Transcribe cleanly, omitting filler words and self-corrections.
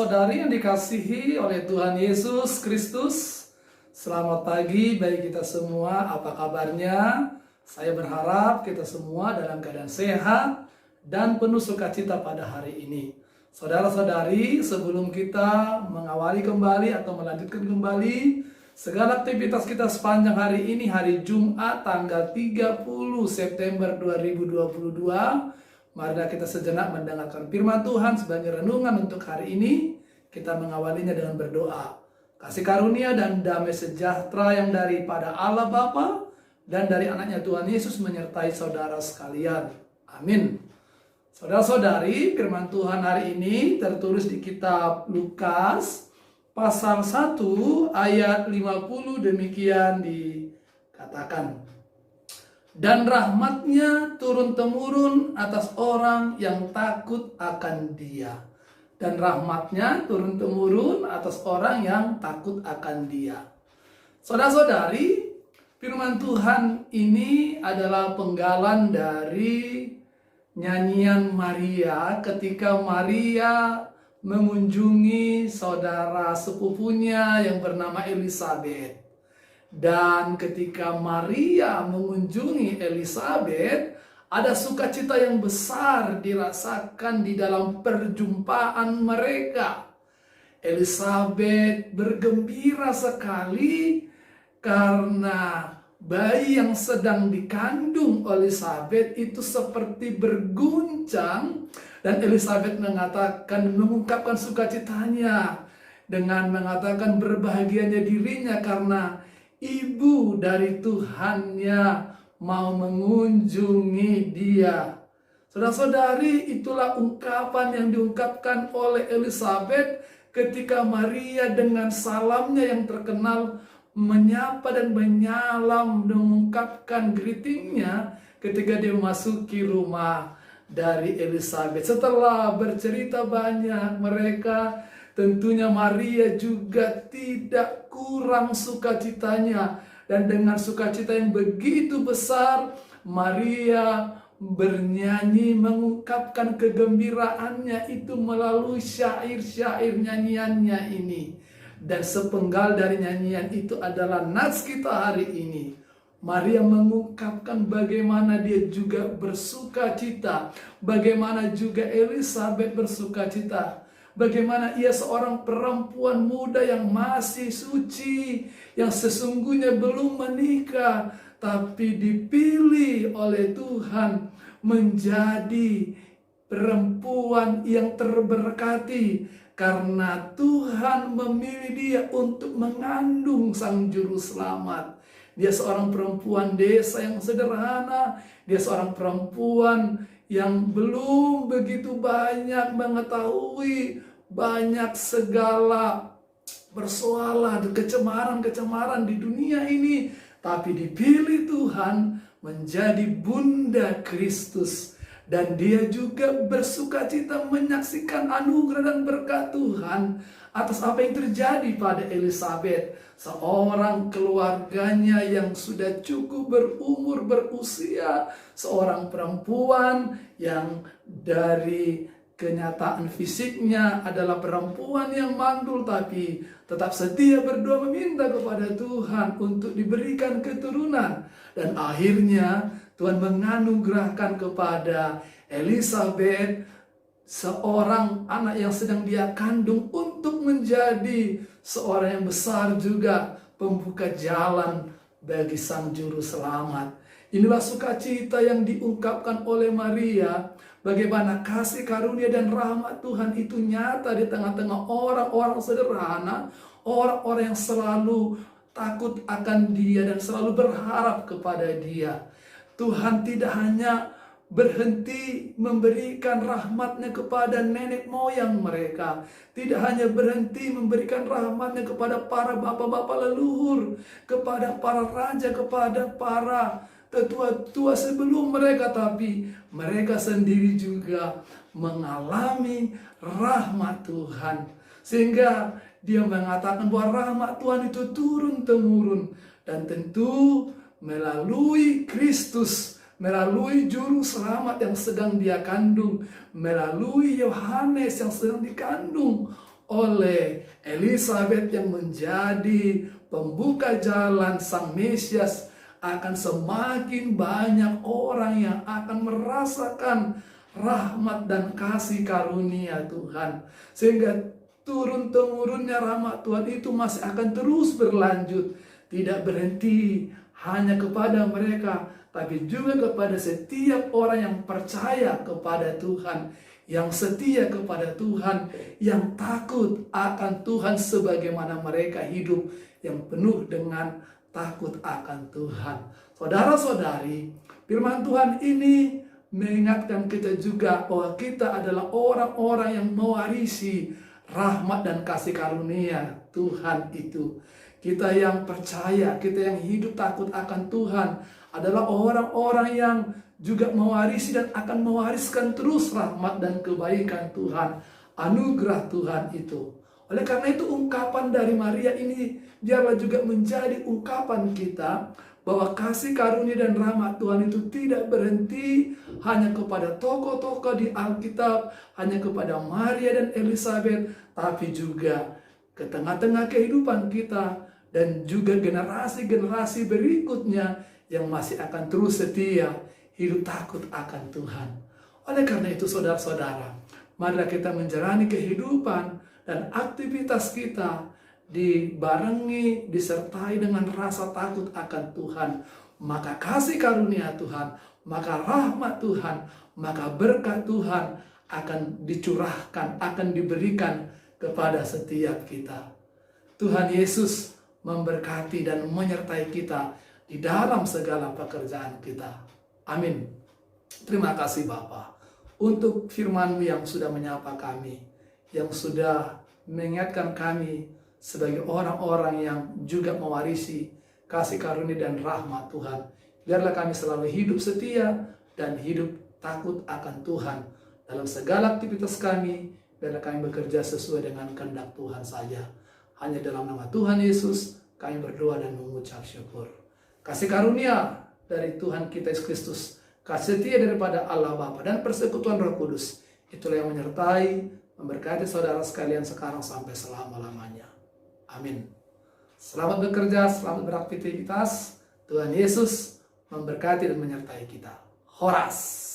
Saudara-saudari yang dikasihi oleh Tuhan Yesus Kristus, selamat pagi bagi kita semua. Apa kabarnya? Saya berharap kita semua dalam keadaan sehat dan penuh sukacita pada hari ini. Saudara-saudari, sebelum kita mengawali kembali atau melanjutkan kembali segala aktivitas kita sepanjang hari ini, hari Jumat tanggal 30 September 2022, marilah kita sejenak mendengarkan firman Tuhan sebagai renungan untuk hari ini. Kita mengawalinya dengan berdoa. Kasih karunia dan damai sejahtera yang daripada Allah Bapa dan dari anaknya Tuhan Yesus menyertai saudara sekalian. Amin. Saudara-saudari, firman Tuhan hari ini tertulis di kitab Lukas pasal 1 ayat 50, demikian dikatakan. Dan rahmatnya turun-temurun atas orang yang takut akan Dia. Dan rahmatnya turun-temurun atas orang yang takut akan Dia. Saudara-saudari, firman Tuhan ini adalah penggalan dari nyanyian Maria ketika Maria mengunjungi saudara sepupunya yang bernama Elisabet. Dan ketika Maria mengunjungi Elisabet, ada sukacita yang besar dirasakan di dalam perjumpaan mereka. Elisabet bergembira sekali karena bayi yang sedang dikandung Elisabet itu seperti berguncang, dan Elisabet mengungkapkan sukacitanya dengan mengatakan berbahagianya dirinya karena ibu dari Tuhannya mau mengunjungi dia. Saudara-saudari, itulah ungkapan yang diungkapkan oleh Elisabet ketika Maria dengan salamnya yang terkenal menyapa dan menyalam dan mengungkapkan greetingnya ketika dia memasuki rumah dari Elisabet. Setelah bercerita banyak mereka, tentunya Maria juga tidak kurang sukacitanya. Dan dengan sukacita yang begitu besar, Maria bernyanyi mengungkapkan kegembiraannya itu melalui syair-syair nyanyiannya ini. Dan sepenggal dari nyanyian itu adalah nats kita hari ini. Maria mengungkapkan bagaimana dia juga bersukacita, bagaimana juga Elisabet bersukacita. Bagaimana ia seorang perempuan muda yang masih suci, yang sesungguhnya belum menikah, tapi dipilih oleh Tuhan menjadi perempuan yang terberkati. Karena Tuhan memilih dia untuk mengandung Sang Juru Selamat. Dia seorang perempuan desa yang sederhana, dia seorang perempuan yang belum begitu banyak mengetahui banyak segala persoalan, kecemaran-kecemaran di dunia ini, tapi dipilih Tuhan menjadi Bunda Kristus. Dan dia juga bersukacita menyaksikan anugerah dan berkat Tuhan atas apa yang terjadi pada Elisabet, seorang keluarganya yang sudah cukup berumur, berusia, seorang perempuan yang dari kenyataan fisiknya adalah perempuan yang mandul, tapi tetap setia berdoa meminta kepada Tuhan untuk diberikan keturunan. Dan akhirnya Tuhan menganugerahkan kepada Elisabet seorang anak yang sedang dia kandung untuk menjadi seorang yang besar juga, pembuka jalan bagi Sang Juru Selamat. Inilah sukacita yang diungkapkan oleh Maria. Bagaimana kasih karunia dan rahmat Tuhan itu nyata di tengah-tengah orang-orang sederhana, orang-orang yang selalu takut akan Dia dan selalu berharap kepada Dia. Tuhan tidak hanya berhenti memberikan rahmatnya kepada nenek moyang mereka, tidak hanya berhenti memberikan rahmatnya kepada para bapak-bapak leluhur, kepada para raja, kepada para tetua-tua sebelum mereka, tapi mereka sendiri juga mengalami rahmat Tuhan. Sehingga dia mengatakan bahwa rahmat Tuhan itu turun-temurun, dan tentu melalui Kristus, melalui Juru Selamat yang sedang dia kandung, melalui Yohanes yang sedang dikandung oleh Elisabet yang menjadi pembuka jalan Sang Mesias, akan semakin banyak orang yang akan merasakan rahmat dan kasih karunia Tuhan. Sehingga turun-temurunnya rahmat Tuhan itu masih akan terus berlanjut, tidak berhenti hanya kepada mereka, tapi juga kepada setiap orang yang percaya kepada Tuhan, yang setia kepada Tuhan, yang takut akan Tuhan sebagaimana mereka hidup yang penuh dengan takut akan Tuhan. Saudara-saudari, firman Tuhan ini mengingatkan kita juga bahwa kita adalah orang-orang yang mewarisi rahmat dan kasih karunia Tuhan itu. Kita yang percaya, kita yang hidup takut akan Tuhan adalah orang-orang yang juga mewarisi dan akan mewariskan terus rahmat dan kebaikan Tuhan, anugerah Tuhan itu. Oleh karena itu ungkapan dari Maria ini biarlah juga menjadi ungkapan kita bahwa kasih karunia dan rahmat Tuhan itu tidak berhenti hanya kepada tokoh-tokoh di Alkitab, hanya kepada Maria dan Elisabet, tapi juga ke tengah-tengah kehidupan kita dan juga generasi-generasi berikutnya yang masih akan terus setia hidup takut akan Tuhan. Oleh karena itu saudara-saudara, marilah kita menjalani kehidupan dan aktivitas kita dibarengi, disertai dengan rasa takut akan Tuhan. Maka kasih karunia Tuhan, maka rahmat Tuhan, maka berkat Tuhan akan dicurahkan, akan diberikan kepada setiap kita. Tuhan Yesus memberkati dan menyertai kita di dalam segala pekerjaan kita. Amin. Terima kasih Bapa untuk firman-Mu yang sudah menyapa kami, yang sudah mengingatkan kami sebagai orang-orang yang juga mewarisi kasih karunia dan rahmat Tuhan. Biarlah kami selalu hidup setia dan hidup takut akan Tuhan dalam segala aktivitas kami. Biarlah kami bekerja sesuai dengan kehendak Tuhan saja. Hanya dalam nama Tuhan Yesus kami berdoa dan mengucap syukur. Kasih karunia dari Tuhan kita Yesus Kristus, kasih setia daripada Allah Bapa dan persekutuan Roh Kudus, itulah yang menyertai, memberkati saudara sekalian sekarang sampai selama-lamanya. Amin. Selamat bekerja, selamat beraktivitas. Tuhan Yesus memberkati dan menyertai kita. Horas.